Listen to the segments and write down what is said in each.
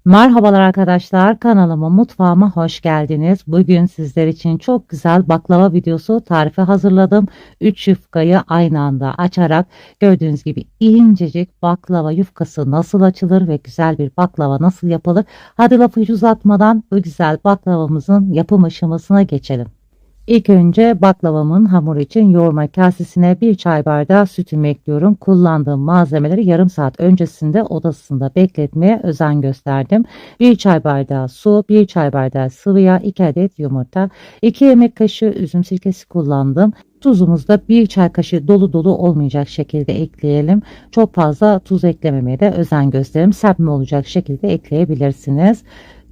Merhabalar arkadaşlar, kanalıma, mutfağıma hoş geldiniz. Bugün sizler için çok güzel baklava videosu tarifi hazırladım. 3 yufkayı aynı anda açarak gördüğünüz gibi incecik baklava yufkası nasıl açılır ve güzel bir baklava nasıl yapılır? Hadi lafı hiç uzatmadan bu güzel baklavamızın yapım aşamasına geçelim. İlk önce baklavamın hamuru için yoğurma kasesine 1 çay bardağı sütümü ekliyorum. Kullandığım malzemeleri yarım saat öncesinde odasında bekletmeye özen gösterdim. 1 çay bardağı su, 1 çay bardağı sıvı yağ, 2 adet yumurta, 2 yemek kaşığı üzüm sirkesi kullandım. Tuzumuzu da 1 çay kaşığı dolu dolu olmayacak şekilde ekleyelim. Çok fazla tuz eklememeye de özen gösterelim. Serpme olacak şekilde ekleyebilirsiniz.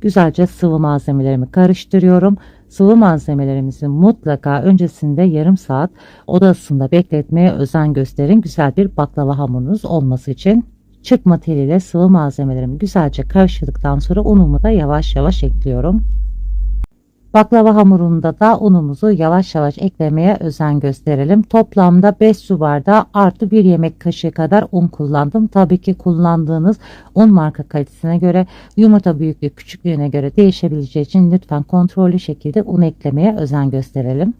Güzelce sıvı malzemelerimi karıştırıyorum. Sıvı malzemelerimizi mutlaka öncesinde yarım saat oda ısısında bekletmeye özen gösterin. Güzel bir baklava hamurunuz olması için. Çırpma teliyle sıvı malzemelerimi güzelce karıştırdıktan sonra unumu da yavaş yavaş ekliyorum. Baklava hamurunda da unumuzu yavaş yavaş eklemeye özen gösterelim. Toplamda 5 su bardağı artı 1 yemek kaşığı kadar un kullandım. Tabii ki kullandığınız un marka kalitesine göre, yumurta büyüklüğü küçüklüğüne göre değişebileceği için lütfen kontrollü şekilde un eklemeye özen gösterelim.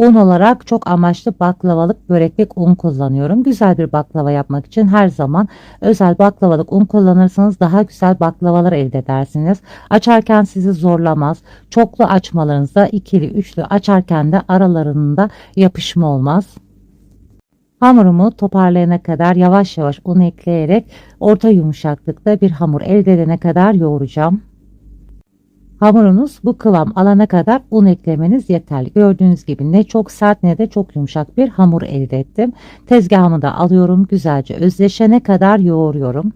Un olarak çok amaçlı baklavalık böreklik un kullanıyorum. Güzel bir baklava yapmak için her zaman özel baklavalık un kullanırsanız daha güzel baklavalar elde edersiniz. Açarken sizi zorlamaz. Çoklu açmalarınızda ikili üçlü açarken de aralarında yapışma olmaz. Hamurumu toparlayana kadar yavaş yavaş un ekleyerek orta yumuşaklıkta bir hamur elde edene kadar yoğuracağım. Hamurunuz bu kıvam alana kadar un eklemeniz yeterli. Gördüğünüz gibi ne çok sert ne de çok yumuşak bir hamur elde ettim. Tezgahımı da alıyorum. Güzelce özleşene kadar yoğuruyorum.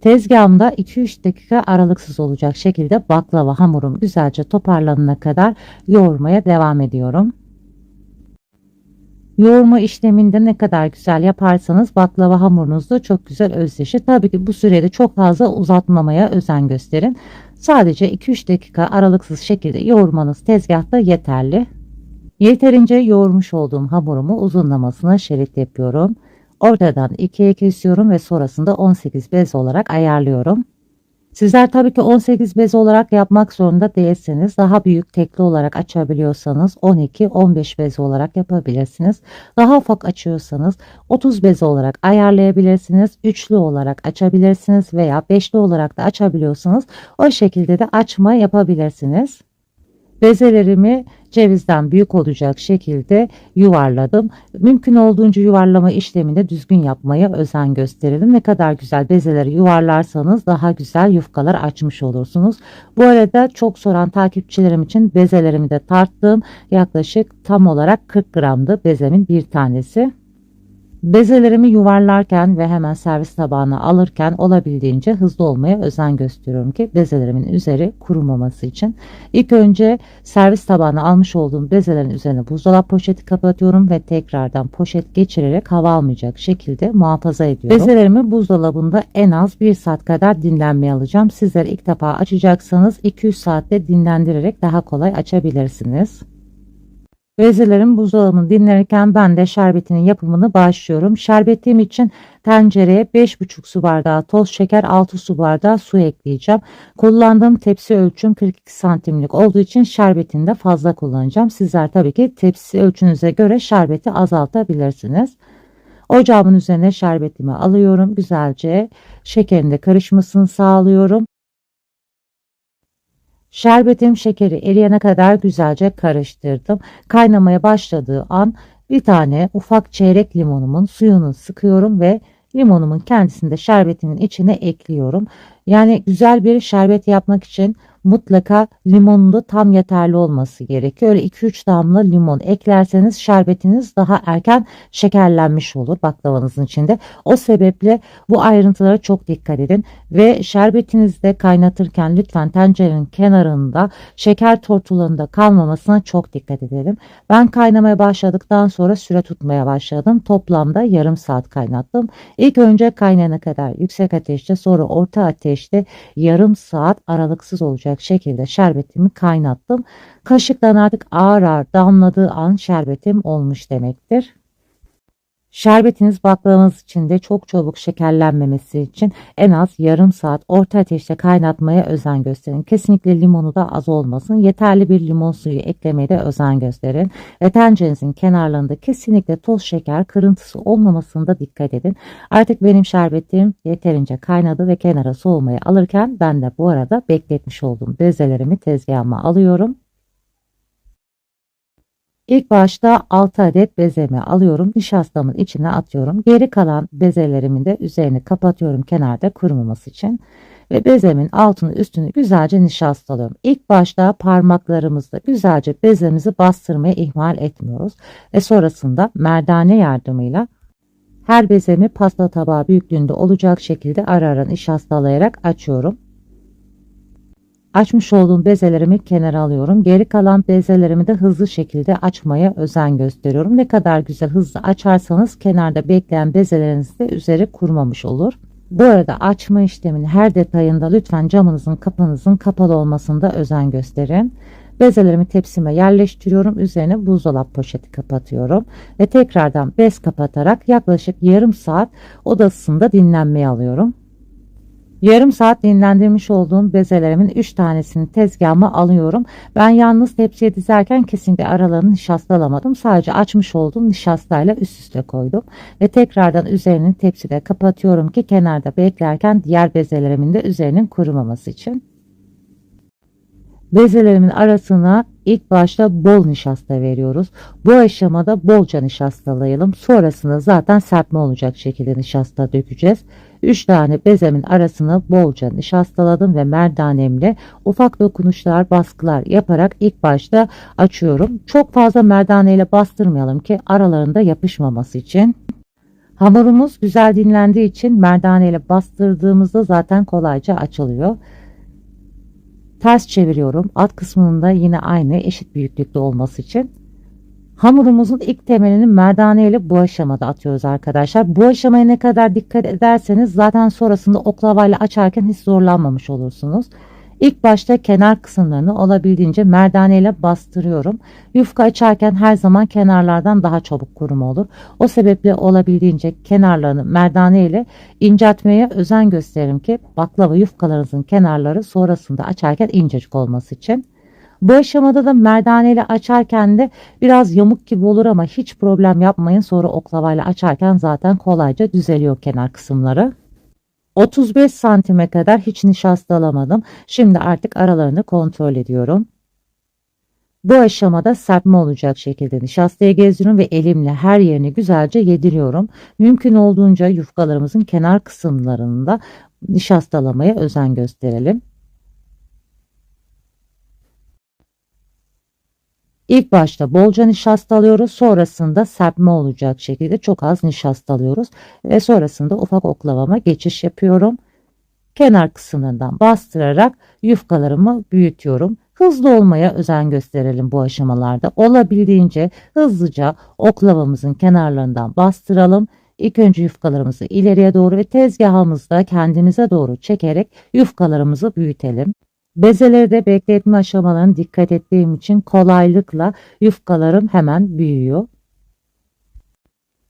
Tezgahımda 2-3 dakika aralıksız olacak şekilde baklava hamurum güzelce toparlanana kadar yoğurmaya devam ediyorum. Yoğurma işleminde ne kadar güzel yaparsanız baklava hamurunuz da çok güzel özleşir. Tabii ki bu sürede çok fazla uzatmamaya özen gösterin. Sadece 2-3 dakika aralıksız şekilde yoğurmanız tezgahta yeterli. Yeterince yoğurmuş olduğum hamurumu uzunlamasına şerit yapıyorum. Ortadan ikiye kesiyorum ve sonrasında 18 bez olarak ayarlıyorum. Sizler tabii ki 18 bez olarak yapmak zorunda değilsiniz. Daha büyük tekli olarak açabiliyorsanız 12-15 bez olarak yapabilirsiniz. Daha ufak açıyorsanız 30 bez olarak ayarlayabilirsiniz. Üçlü olarak açabilirsiniz veya beşli olarak da açabiliyorsanız o şekilde de açma yapabilirsiniz. Bezelerimi cevizden büyük olacak şekilde yuvarladım. Mümkün olduğunca yuvarlama işlemini düzgün yapmaya özen gösterelim. Ne kadar güzel bezeleri yuvarlarsanız daha güzel yufkalar açmış olursunuz. Bu arada çok soran takipçilerim için bezelerimi de tarttım. Yaklaşık tam olarak 40 gramdı bezemin bir tanesi. Bezelerimi yuvarlarken ve hemen servis tabağına alırken olabildiğince hızlı olmaya özen gösteriyorum ki bezelerimin üzeri kurumaması için. İlk önce servis tabağına almış olduğum bezelerin üzerine buzdolabı poşeti kapatıyorum ve tekrardan poşet geçirerek hava almayacak şekilde muhafaza ediyorum. Bezelerimi buzdolabında en az 1 saat kadar dinlenmeye alacağım. Sizler ilk defa açacaksanız 2-3 saatte dinlendirerek daha kolay açabilirsiniz. Bezelerim buzdolabını dinlenirken ben de şerbetinin yapımını başlıyorum. Şerbetim için tencereye 5,5 su bardağı toz şeker, 6 su bardağı su ekleyeceğim. Kullandığım tepsi ölçüm 42 santimlik olduğu için şerbetini de fazla kullanacağım. Sizler tabii ki tepsi ölçünüze göre şerbeti azaltabilirsiniz. Ocağımın üzerine şerbetimi alıyorum. Güzelce şekerin de karışmasını sağlıyorum. Şerbetim şekeri eriyene kadar güzelce karıştırdım. Kaynamaya başladığı an bir tane ufak çeyrek limonumun suyunu sıkıyorum ve limonumun kendisini de şerbetimin içine ekliyorum. Yani güzel bir şerbet yapmak için mutlaka limonun da tam yeterli olması gerekiyor. Öyle 2-3 damla limon eklerseniz şerbetiniz daha erken şekerlenmiş olur baklavanızın içinde. O sebeple bu ayrıntılara çok dikkat edin ve şerbetinizi de kaynatırken lütfen tencerenin kenarında şeker tortularında kalmamasına çok dikkat edelim. Ben kaynamaya başladıktan sonra süre tutmaya başladım. Toplamda yarım saat kaynattım. İlk önce kaynayana kadar yüksek ateşte, sonra orta ateşte yarım saat aralıksız olacak şekilde şerbetimi kaynattım. Kaşıktan artık ağır ağır damladığı an şerbetim olmuş demektir. Şerbetiniz baklavanız için de çok çabuk şekerlenmemesi için en az yarım saat orta ateşte kaynatmaya özen gösterin. Kesinlikle limonu da az olmasın. Yeterli bir limon suyu eklemeye de özen gösterin. Ve tencerenizin kenarlarında kesinlikle toz şeker kırıntısı olmamasına da dikkat edin. Artık benim şerbetim yeterince kaynadı ve kenara soğumaya alırken ben de bu arada bekletmiş olduğum bezelerimi tezgahıma alıyorum. İlk başta 6 adet bezemi alıyorum. Nişastamın içine atıyorum. Geri kalan bezelerimin de üzerini kapatıyorum kenarda kurumaması için. Ve bezemin altını üstünü güzelce nişastalıyorum. İlk başta parmaklarımızla güzelce bezemizi bastırmaya ihmal etmiyoruz. Ve sonrasında merdane yardımıyla her bezemi pasta tabağı büyüklüğünde olacak şekilde ara ara nişastalayarak açıyorum. Açmış olduğum bezelerimi kenara alıyorum. Geri kalan bezelerimi de hızlı şekilde açmaya özen gösteriyorum. Ne kadar güzel hızlı açarsanız kenarda bekleyen bezeleriniz de üzeri kurumamış olur. Bu arada açma işleminin her detayında lütfen camınızın kapınızın kapalı olmasında özen gösterin. Bezelerimi tepsime yerleştiriyorum. Üzerine buzdolap poşeti kapatıyorum. Ve tekrardan bez kapatarak yaklaşık yarım saat oda ısısında dinlenmeye alıyorum. Yarım saat dinlendirmiş olduğum bezelerimin 3 tanesini tezgahıma alıyorum. Ben yalnız tepsiye dizerken kesinlikle aralarını nişastalamadım. Sadece açmış olduğum nişastayla üst üste koydum. Ve tekrardan üzerini tepside kapatıyorum ki kenarda beklerken diğer bezelerimin de üzerinin kurumaması için. Bezelerimin arasına ilk başta bol nişasta veriyoruz. Bu aşamada bolca nişastalayalım. Sonrasında zaten serpme olacak şekilde nişasta dökeceğiz. 3 tane bezemin arasına bolca nişastaladım ve merdanemle ufak dokunuşlar, baskılar yaparak ilk başta açıyorum. Çok fazla merdaneyle bastırmayalım ki aralarında yapışmaması için. Hamurumuz güzel dinlendiği için merdaneyle bastırdığımızda zaten kolayca açılıyor. Ters çeviriyorum. Alt kısmının da yine aynı eşit büyüklükte olması için. Hamurumuzun ilk temelini merdane ile bu aşamada atıyoruz arkadaşlar. Bu aşamaya ne kadar dikkat ederseniz zaten sonrasında oklavayla açarken hiç zorlanmamış olursunuz. İlk başta kenar kısımlarını olabildiğince merdane ile bastırıyorum. Yufka açarken her zaman kenarlardan daha çabuk kuruma olur. O sebeple olabildiğince kenarlarını merdane ile inceltmeye özen gösteririm ki baklava yufkalarınızın kenarları sonrasında açarken incecik olması için. Bu aşamada da merdane ile açarken de biraz yamuk gibi olur ama hiç problem yapmayın. Sonra oklavayla açarken zaten kolayca düzeliyor kenar kısımları. 35 santime kadar hiç nişastalamadım. Şimdi artık aralarını kontrol ediyorum. Bu aşamada serpme olacak şekilde nişastayı gezdiriyorum ve elimle her yerini güzelce yediriyorum. Mümkün olduğunca yufkalarımızın kenar kısımlarında nişastalamaya özen gösterelim. İlk başta bolca nişasta alıyoruz. Sonrasında serpme olacak şekilde çok az nişasta alıyoruz. Ve sonrasında ufak oklavama geçiş yapıyorum. Kenar kısmından bastırarak yufkalarımı büyütüyorum. Hızlı olmaya özen gösterelim bu aşamalarda. Olabildiğince hızlıca oklavamızın kenarlarından bastıralım. İlk önce yufkalarımızı ileriye doğru ve tezgahımızda kendimize doğru çekerek yufkalarımızı büyütelim. Bezeleri de bekletme aşamalarına dikkat ettiğim için kolaylıkla yufkalarım hemen büyüyor.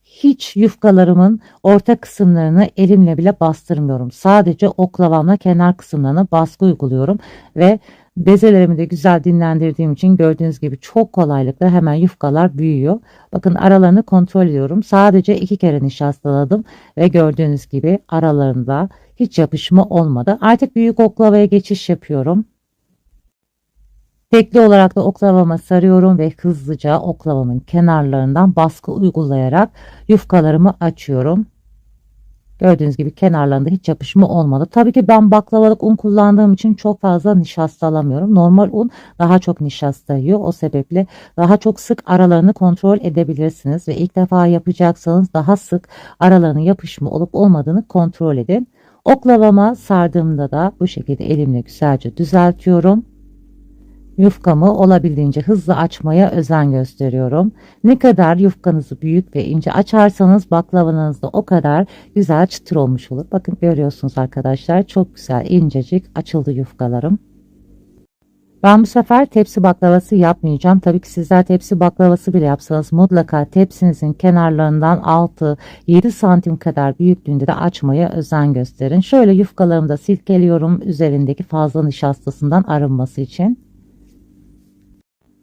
Hiç yufkalarımın orta kısımlarını elimle bile bastırmıyorum. Sadece oklavamla kenar kısımlarına baskı uyguluyorum ve bezelerimi de güzel dinlendirdiğim için gördüğünüz gibi çok kolaylıkla hemen yufkalar büyüyor. Bakın aralarını kontrol ediyorum. Sadece 2 kere nişastaladım ve gördüğünüz gibi aralarında hiç yapışma olmadı. Artık büyük oklavaya geçiş yapıyorum. Tekli olarak da oklavama sarıyorum ve hızlıca oklavamın kenarlarından baskı uygulayarak yufkalarımı açıyorum. Gördüğünüz gibi kenarlarında hiç yapışma olmadı. Tabii ki ben baklavalık un kullandığım için çok fazla nişasta alamıyorum. Normal un daha çok nişasta yiyor. O sebeple daha çok sık aralarını kontrol edebilirsiniz. Ve ilk defa yapacaksanız daha sık aralarının yapışma olup olmadığını kontrol edin. Oklavama sardığımda da bu şekilde elimle güzelce düzeltiyorum. Yufkamı olabildiğince hızlı açmaya özen gösteriyorum. Ne kadar yufkanızı büyük ve ince açarsanız baklavanız da o kadar güzel çıtır olmuş olur. Bakın görüyorsunuz arkadaşlar çok güzel incecik açıldı yufkalarım. Ben bu sefer tepsi baklavası yapmayacağım. Tabii ki sizler tepsi baklavası bile yapsanız mutlaka tepsinizin kenarlarından 6-7 santim kadar büyüklüğünde de açmaya özen gösterin. Şöyle yufkalarımı da silkeliyorum üzerindeki fazla nişastasından arınması için.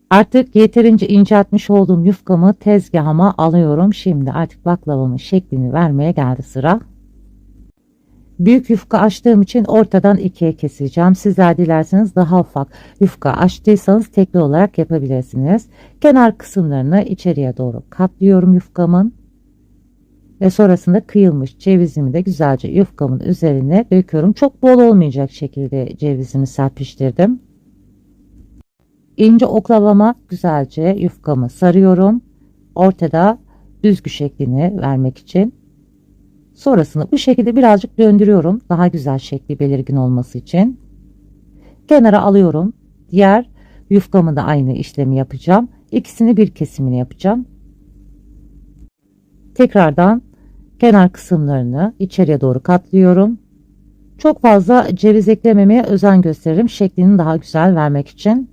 Artık yeterince inceltmiş olduğum yufkamı tezgahıma alıyorum. Şimdi artık baklavamın şeklini vermeye geldi sıra. Büyük yufka açtığım için ortadan ikiye keseceğim. Sizler dilerseniz daha ufak yufka açtıysanız tekli olarak yapabilirsiniz. Kenar kısımlarını içeriye doğru katlıyorum yufkamın. Ve sonrasında kıyılmış cevizimi de güzelce yufkamın üzerine döküyorum. Çok bol olmayacak şekilde cevizimi serpiştirdim. İnce oklavama güzelce yufkamı sarıyorum. Ortada düzgü şeklini vermek için. Sonrasında bu şekilde birazcık döndürüyorum. Daha güzel şekli belirgin olması için. Kenara alıyorum. Diğer yufkamı da aynı işlemi yapacağım. İkisini bir kesimini yapacağım. Tekrardan kenar kısımlarını içeriye doğru katlıyorum. Çok fazla ceviz eklememeye özen gösteririm. Şeklini daha güzel vermek için.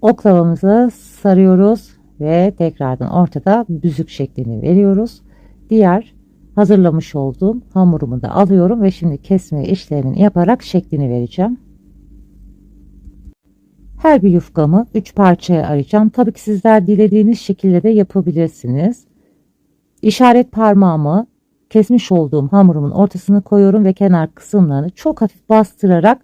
Oklavamızı sarıyoruz ve tekrardan ortada büzük şeklini veriyoruz. Diğer hazırlamış olduğum hamurumu da alıyorum ve şimdi kesme işlemini yaparak şeklini vereceğim. Her bir yufkamı 3 parçaya ayıracağım. Tabii ki sizler dilediğiniz şekilde de yapabilirsiniz. İşaret parmağımı kesmiş olduğum hamurumun ortasına koyuyorum ve kenar kısımlarını çok hafif bastırarak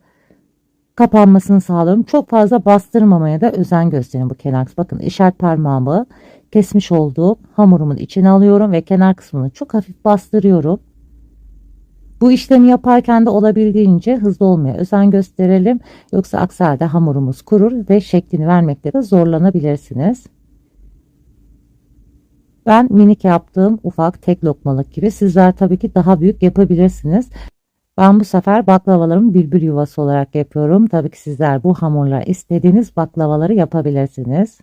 kapanmasını sağlıyorum. Çok fazla bastırmamaya da özen gösterin bu kenar kısmı. Bakın işaret parmağımı kesmiş olduğum hamurumun içine alıyorum ve kenar kısmını çok hafif bastırıyorum. Bu işlemi yaparken de olabildiğince hızlı olmaya özen gösterelim. Yoksa aksi halde hamurumuz kurur ve şeklini vermekte de zorlanabilirsiniz. Ben minik yaptığım ufak tek lokmalık gibi, sizler tabii ki daha büyük yapabilirsiniz. Ben bu sefer baklavalarımı bülbül yuvası olarak yapıyorum. Tabii ki sizler bu hamurla istediğiniz baklavaları yapabilirsiniz.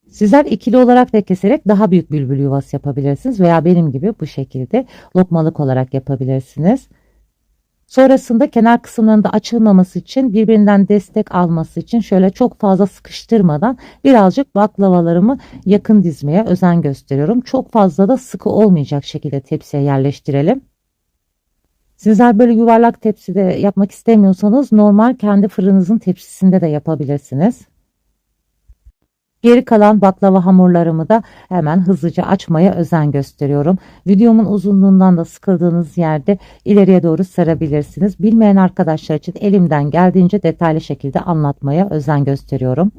Sizler ikili olarak da keserek daha büyük bülbül yuvası yapabilirsiniz veya benim gibi bu şekilde lokmalık olarak yapabilirsiniz. Sonrasında kenar kısımlarında açılmaması için, birbirinden destek alması için şöyle çok fazla sıkıştırmadan birazcık baklavalarımı yakın dizmeye özen gösteriyorum. Çok fazla da sıkı olmayacak şekilde tepsiye yerleştirelim. Sizler böyle yuvarlak tepside yapmak istemiyorsanız normal kendi fırınınızın tepsisinde de yapabilirsiniz. Geri kalan baklava hamurlarımı da hemen hızlıca açmaya özen gösteriyorum. Videomun uzunluğundan da sıkıldığınız yerde ileriye doğru sarabilirsiniz. Bilmeyen arkadaşlar için elimden geldiğince detaylı şekilde anlatmaya özen gösteriyorum.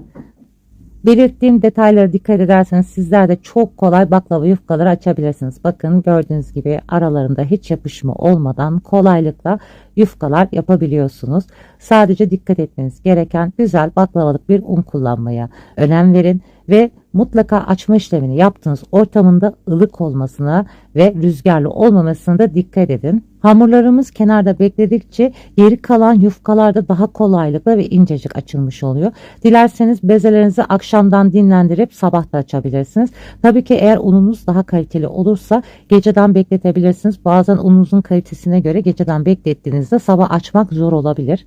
Belirttiğim detaylara dikkat ederseniz sizler de çok kolay baklava yufkaları açabilirsiniz. Bakın gördüğünüz gibi aralarında hiç yapışma olmadan kolaylıkla yufkalar yapabiliyorsunuz. Sadece dikkat etmeniz gereken güzel baklavalık bir un kullanmaya önem verin ve mutlaka açma işlemini yaptığınız ortamında ılık olmasına ve rüzgarlı olmamasına da dikkat edin. Hamurlarımız kenarda bekledikçe geri kalan yufkalar da daha kolaylıkla ve incecik açılmış oluyor. Dilerseniz bezelerinizi akşamdan dinlendirip sabah da açabilirsiniz. Tabii ki eğer ununuz daha kaliteli olursa geceden bekletebilirsiniz. Bazen ununuzun kalitesine göre geceden beklettiğinizde sabah açmak zor olabilir.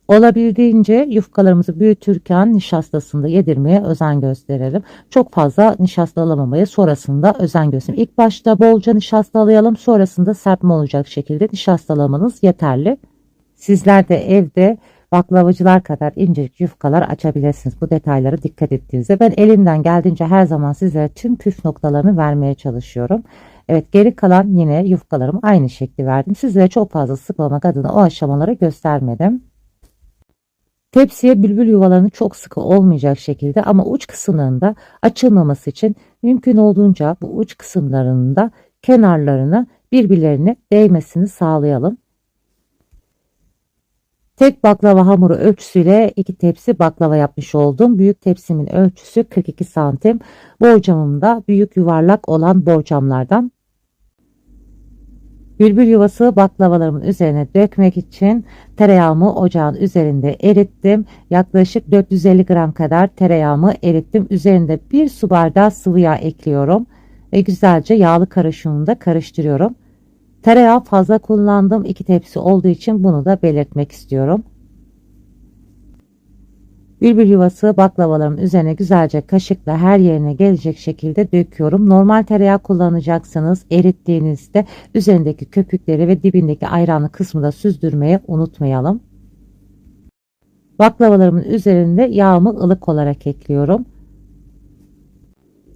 Olabildiğince yufkalarımızı büyütürken nişastasını da yedirmeye özen gösterelim. Çok fazla nişastalamamaya sonrasında özen gösterelim. İlk başta bolca nişastalayalım, sonrasında serpme olacak şekilde nişastalamanız yeterli. Sizler de evde baklavacılar kadar incecik yufkalar açabilirsiniz. Bu detaylara dikkat ettiğinizde ben elimden geldiğince her zaman sizlere tüm püf noktalarını vermeye çalışıyorum. Evet, geri kalan yine yufkalarımı aynı şekli verdim. Sizlere çok fazla sıkmamak adına o aşamaları göstermedim. Tepsiye bülbül yuvalarını çok sıkı olmayacak şekilde ama uç kısımlarında açılmaması için mümkün olduğunca bu uç kısımlarının da kenarlarını birbirlerine değmesini sağlayalım. Tek baklava hamuru ölçüsüyle 2 tepsi baklava yapmış oldum. Büyük tepsimin ölçüsü 42 santim. Borcamım da büyük yuvarlak olan borcamlardan. Bülbül yuvası baklavalarımın üzerine dökmek için tereyağımı ocağın üzerinde erittim. Yaklaşık 450 gram kadar tereyağımı erittim. Üzerinde 1 su bardağı sıvı yağ ekliyorum ve güzelce yağlı karışımını da karıştırıyorum. Tereyağı fazla kullandım. 2 tepsi olduğu için bunu da belirtmek istiyorum. Bülbül yuvası baklavalarımın üzerine güzelce kaşıkla her yerine gelecek şekilde döküyorum. Normal tereyağı kullanacaksınız. Erittiğinizde üzerindeki köpükleri ve dibindeki ayranlı kısmı da süzdürmeyi unutmayalım. Baklavalarımın üzerinde yağımı ılık olarak ekliyorum.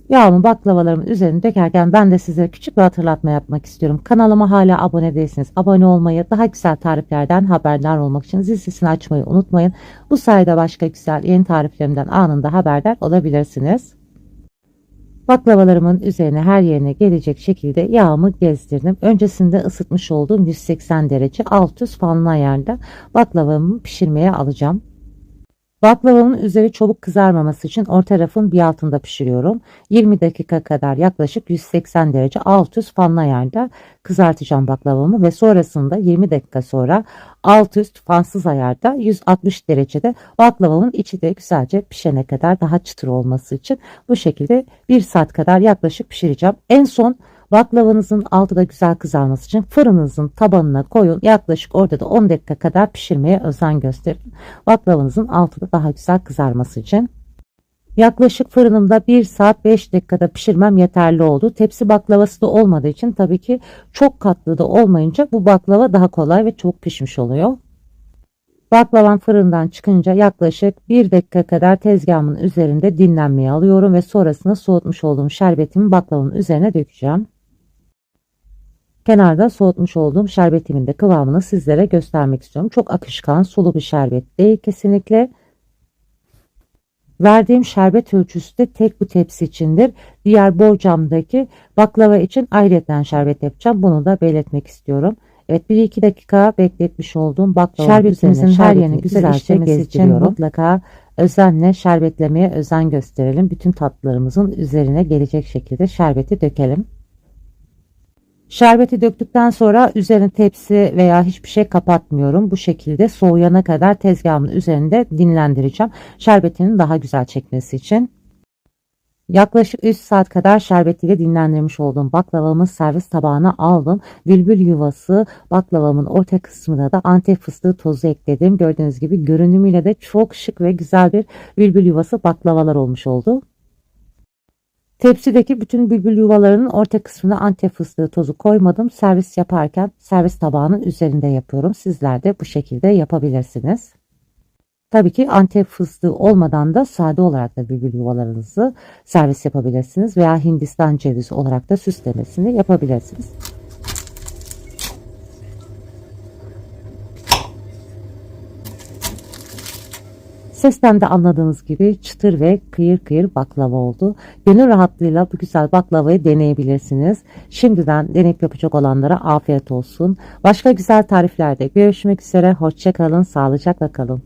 Yağımı baklavalarımın üzerine dökerken ben de size küçük bir hatırlatma yapmak istiyorum. Kanalıma hala abone değilsiniz. Abone olmayı, daha güzel tariflerden haberdar olmak için zil sesini açmayı unutmayın. Bu sayede başka güzel yeni tariflerimden anında haberdar olabilirsiniz. Baklavalarımın üzerine her yerine gelecek şekilde yağımı gezdirdim. Öncesinde ısıtmış olduğum 180 derece alt üst fanlı ayarda baklavamı pişirmeye alacağım. Baklavamın üzeri çabuk kızarmaması için orta rafın bir altında pişiriyorum. 20 dakika kadar yaklaşık 180 derece alt üst fanlı ayarda kızartacağım baklavamı ve sonrasında 20 dakika sonra alt üst fansız ayarda 160 derecede baklavamın içi de güzelce pişene kadar daha çıtır olması için bu şekilde 1 saat kadar yaklaşık pişireceğim. En son baklavanızın altı da güzel kızarması için fırınınızın tabanına koyun. Yaklaşık orada da 10 dakika kadar pişirmeye özen gösterin. Baklavanızın altı da daha güzel kızarması için. Yaklaşık fırınımda 1 saat 5 dakikada pişirmem yeterli oldu. Tepsi baklavası da olmadığı için tabii ki çok katlı da olmayınca bu baklava daha kolay ve çok pişmiş oluyor. Baklavam fırından çıkınca yaklaşık 1 dakika kadar tezgahımın üzerinde dinlenmeye alıyorum ve sonrasında soğutmuş olduğum şerbetimi baklavamın üzerine dökeceğim. Kenarda soğutmuş olduğum şerbetimin de kıvamını sizlere göstermek istiyorum. Çok akışkan, sulu bir şerbet değil kesinlikle. Verdiğim şerbet ölçüsü de tek bu tepsi içindir. Diğer borcamdaki baklava için ayrıca şerbet yapacağım. Bunu da belirtmek istiyorum. Evet, 1-2 dakika bekletmiş olduğum baklava şerbetimizin her yerini güzelce gezdiriyorum. Mutlaka özenle şerbetlemeye özen gösterelim. Bütün tatlılarımızın üzerine gelecek şekilde şerbeti dökelim. Şerbeti döktükten sonra üzerine tepsi veya hiçbir şey kapatmıyorum. Bu şekilde soğuyana kadar tezgahımın üzerinde dinlendireceğim. Şerbetinin daha güzel çekmesi için. Yaklaşık 3 saat kadar şerbetiyle dinlendirmiş olduğum baklavamı servis tabağına aldım. Bülbül yuvası baklavamın orta kısmına da Antep fıstığı tozu ekledim. Gördüğünüz gibi görünümüyle de çok şık ve güzel bir bülbül yuvası baklavalar olmuş oldu. Tepsideki bütün bülbül yuvalarının orta kısmına Antep fıstığı tozu koymadım. Servis yaparken servis tabağının üzerinde yapıyorum. Sizler de bu şekilde yapabilirsiniz. Tabii ki Antep fıstığı olmadan da sade olarak da bülbül yuvalarınızı servis yapabilirsiniz veya Hindistan cevizi olarak da süslemesini yapabilirsiniz. Sesten de anladığınız gibi çıtır ve kıyır kıyır baklava oldu. Gönül rahatlığıyla bu güzel baklavayı deneyebilirsiniz. Şimdiden deneyip yapacak olanlara afiyet olsun. Başka güzel tariflerde görüşmek üzere. Hoşça kalın, sağlıcakla kalın.